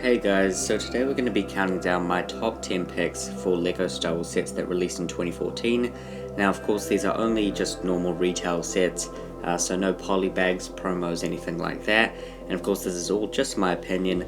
Hey guys, so today we're going to be counting down my top 10 picks for LEGO Star Wars sets that released in 2014. Now of course these are only just normal retail sets, so no polybags, promos, anything like that. And of course this is all just my opinion,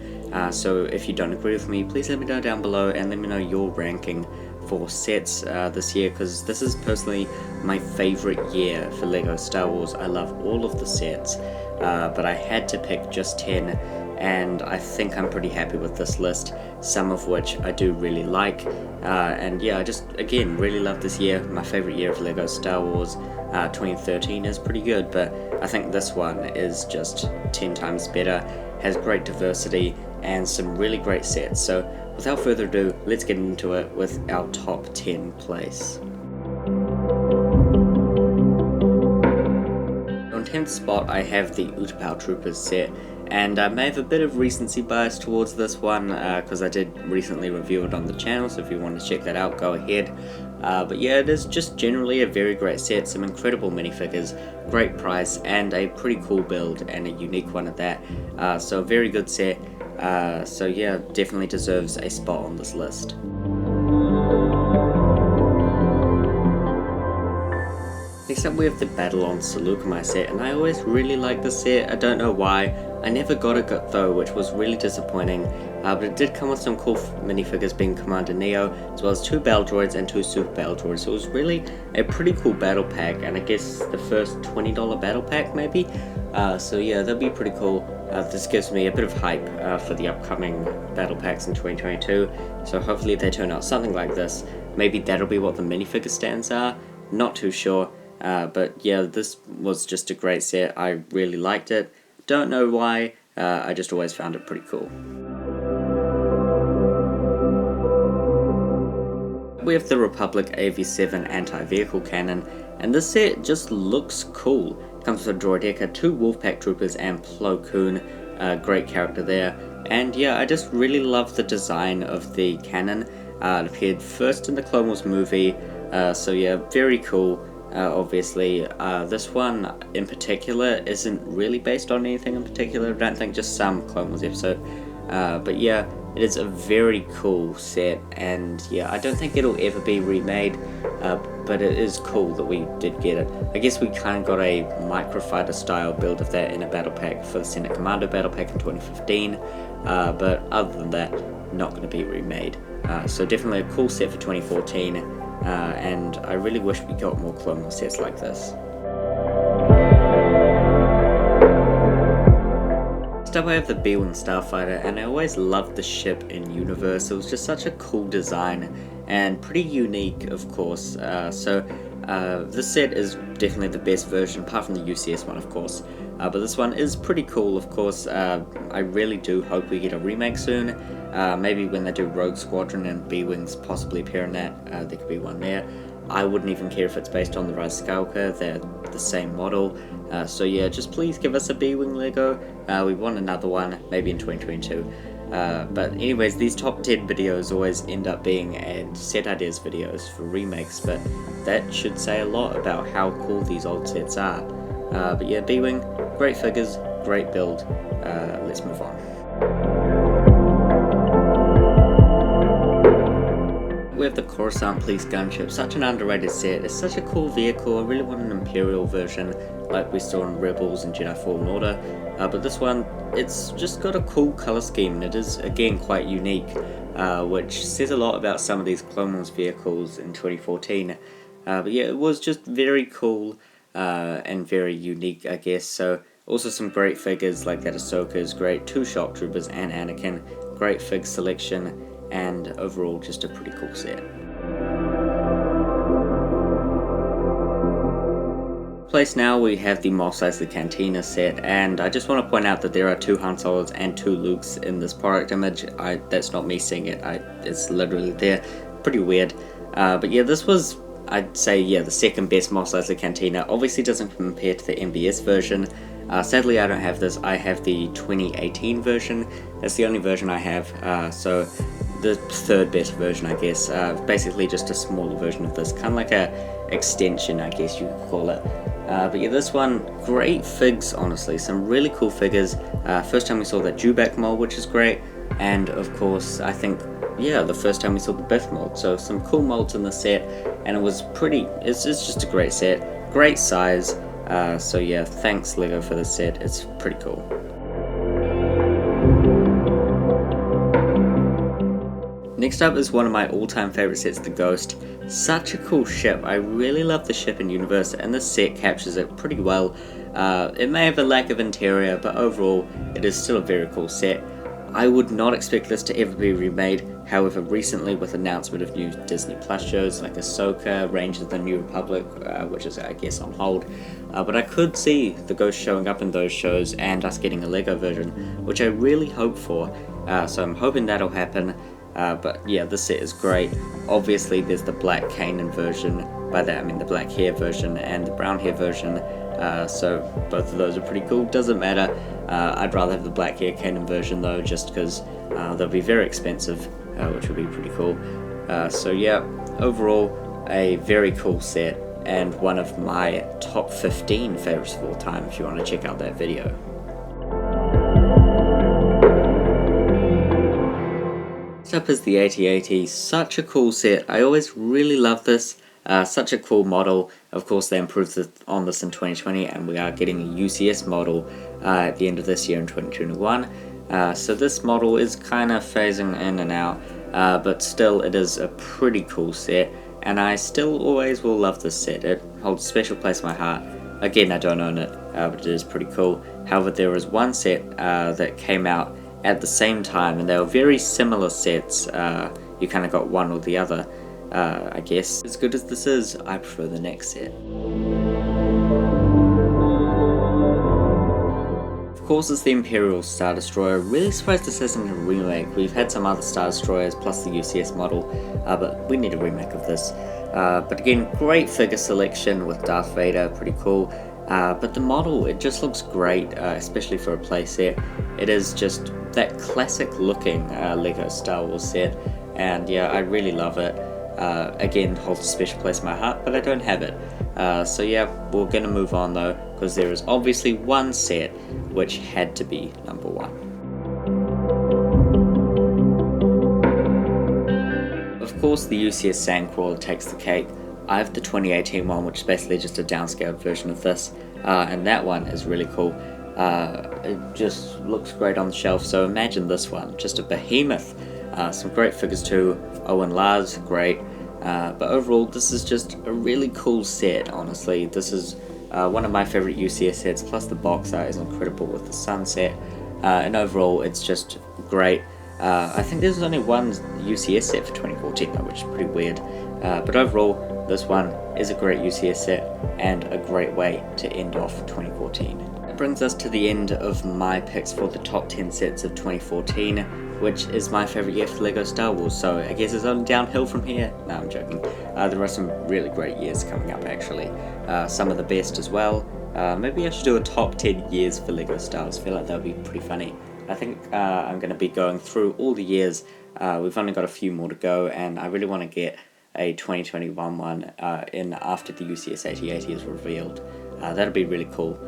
so if you don't agree with me, please let me know down below and let me know your ranking for sets this year, because this is personally my favorite year for LEGO Star Wars. I love all of the sets, but I had to pick just 10. And I think I'm pretty happy with this list, some of which I do really like, and yeah, I just again really love this year. My favorite year of LEGO Star Wars. 2013 is pretty good, but I think this one is just 10 times better, has great diversity and some really great sets. So without further ado, let's get into it with our top 10 place. On 10th spot I have the Utapau Troopers set, and I may have a bit of recency bias towards this one because I did recently review it on the channel, so if you want to check that out, go ahead. But yeah, it is just generally a very great set, some incredible minifigures, great price, and a pretty cool build, and a unique one at that. So a very good set, so yeah, definitely deserves a spot on this list. Next up we have the Battle on Saleucami set, and I always really like this set. I don't know why. I never got it though, which was really disappointing, but it did come with some cool minifigures being Commander Neo, as well as 2 battle droids and 2 super battle droids, so it was really a pretty cool battle pack, and I guess the first $20 battle pack maybe, so yeah, that'd be pretty cool. This gives me a bit of hype for the upcoming battle packs in 2022, so hopefully they turn out something like this. Maybe that'll be what the minifigure stands are, not too sure. But yeah, this was just a great set. I really liked it. Don't know why, I just always found it pretty cool. We have the Republic AV7 anti-vehicle cannon, and this set just looks cool. It comes with a Droideka, 2 Wolfpack Troopers, and Plo Koon, great character there. And yeah, I just really love the design of the cannon. It appeared first in the Clone Wars movie, so yeah, very cool. Obviously, this one in particular isn't really based on anything in particular, I don't think, just some Clone Wars episode, but yeah, it is a very cool set, and yeah, I don't think it'll ever be remade, but it is cool that we did get it. I guess we kind of got a Microfighter style build of that in a battle pack for the Senate Commando battle pack in 2015, but other than that, not going to be remade. So definitely a cool set for 2014. And I really wish we got more Clone Wars sets like this. Next up I have the B-Wing Starfighter, and I always loved the ship in universe. It was just such a cool design and pretty unique, of course. This set is definitely the best version, apart from the UCS one, of course. But this one is pretty cool, of course. I really do hope we get a remake soon. Maybe when they do Rogue Squadron and B-Wings possibly appear in that, there could be one there. I wouldn't even care if it's based on the Rise of Skywalker, they're the same model. So yeah, just please give us a B-Wing Lego. We want another one, maybe in 2022. But anyways, these top 10 videos always end up being set ideas videos for remakes, but that should say a lot about how cool these old sets are. But yeah, B-Wing, great figures, great build. Let's move on. We have the Coruscant Police Gunship, such an underrated set. It's such a cool vehicle. I really want an Imperial version like we saw in Rebels and Jedi Fallen Order. But this one, it's just got a cool color scheme, and it is again quite unique, which says a lot about some of these Clone Wars vehicles in 2014. But yeah, it was just very cool and very unique, I guess. So also some great figures like that Ahsoka is great, 2 Shock Troopers and Anakin, great fig selection, and overall just a pretty cool set. Place now we have the Mos Eisley Cantina set, and I just want to point out that there are 2 Han Solos and 2 Lukes in this product image. That's not me seeing it, it's literally there. Pretty weird. But yeah, this was, I'd say, yeah, the second best Mos Eisley Cantina. Obviously doesn't compare to the MBS version. Sadly I don't have this, I have the 2018 version. That's the only version I have, so the third beta version, I guess. Basically just a smaller version of this, kind of like a extension, I guess you could call it. But yeah, this one, great figs, honestly, some really cool figures. First time we saw that Dewback mold, which is great, and of course, I think, yeah, the first time we saw the Biff mold. So some cool molds in the set, and it's just a great set, great size. So yeah, thanks LEGO for this set, it's pretty cool. Next up is one of my all-time favorite sets, the Ghost. Such a cool ship. I really love the ship in universe, and this set captures it pretty well. It may have a lack of interior, but overall it is still a very cool set. I would not expect this to ever be remade. However, recently with announcement of new Disney Plus shows like Ahsoka, Rangers of the New Republic, which is I guess on hold, but I could see the Ghost showing up in those shows and us getting a LEGO version, which I really hope for. So I'm hoping that'll happen. But yeah, this set is great. Obviously there's the black Kanan version, by that I mean the black hair version and the brown hair version, so both of those are pretty cool. Doesn't matter, I'd rather have the black hair Kanan version though, just because they'll be very expensive, which would be pretty cool. So yeah, overall a very cool set, and one of my top 15 favorites of all time if you want to check out that video. Next up is the AT-AT, such a cool set. I always really love this, such a cool model. Of course they improved on this in 2020, and we are getting a UCS model at the end of this year in 2021. So this model is kind of phasing in and out, but still it is a pretty cool set, and I still always will love this set. It holds a special place in my heart. Again, I don't own it, but it is pretty cool. However, there was one set that came out at the same time, and they were very similar sets. You kind of got one or the other, I guess. As good as this is, I prefer the next set. Of course, it's the Imperial Star Destroyer. Really surprised this isn't a remake. We've had some other Star Destroyers plus the UCS model, but we need a remake of this. But again, great figure selection with Darth Vader, pretty cool. But the model, it just looks great, especially for a playset. It is just that classic looking LEGO Star Wars set, and yeah, I really love it. Again, holds a special place in my heart, but I don't have it. So yeah, we're gonna move on though, because there is obviously one set which had to be number one. Of course, the UCS Sandcrawler takes the cake. I have the 2018 one, which is basically just a downscaled version of this, and that one is really cool. It just looks great on the shelf, so imagine this one, just a behemoth. Some great figures too. Owen Lars, great. But overall, this is just a really cool set, honestly. This is one of my favorite UCS sets, plus the box art is incredible with the sunset. And overall, it's just great. I think there's only one UCS set for 2014 though, which is pretty weird. But overall, this one is a great UCS set and a great way to end off 2014. That brings us to the end of my picks for the top 10 sets of 2014, which is my favourite year for LEGO Star Wars, so I guess it's only downhill from here. No, I'm joking. There are some really great years coming up actually. Some of the best as well. Maybe I should do a top 10 years for LEGO Star Wars. I feel like that would be pretty funny. I think I'm going to be going through all the years. We've only got a few more to go, and I really want to get a 2021 one in after the UCS AT-AT is revealed. That'll be really cool.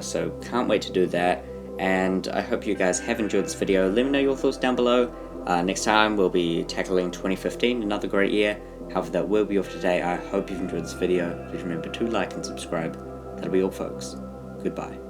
So can't wait to do that, and I hope you guys have enjoyed this video. Let me know your thoughts down below. Next time we'll be tackling 2015, another great year. However, that will be all for today. I hope you've enjoyed this video. Please remember to like and subscribe. That'll be all, folks. Goodbye.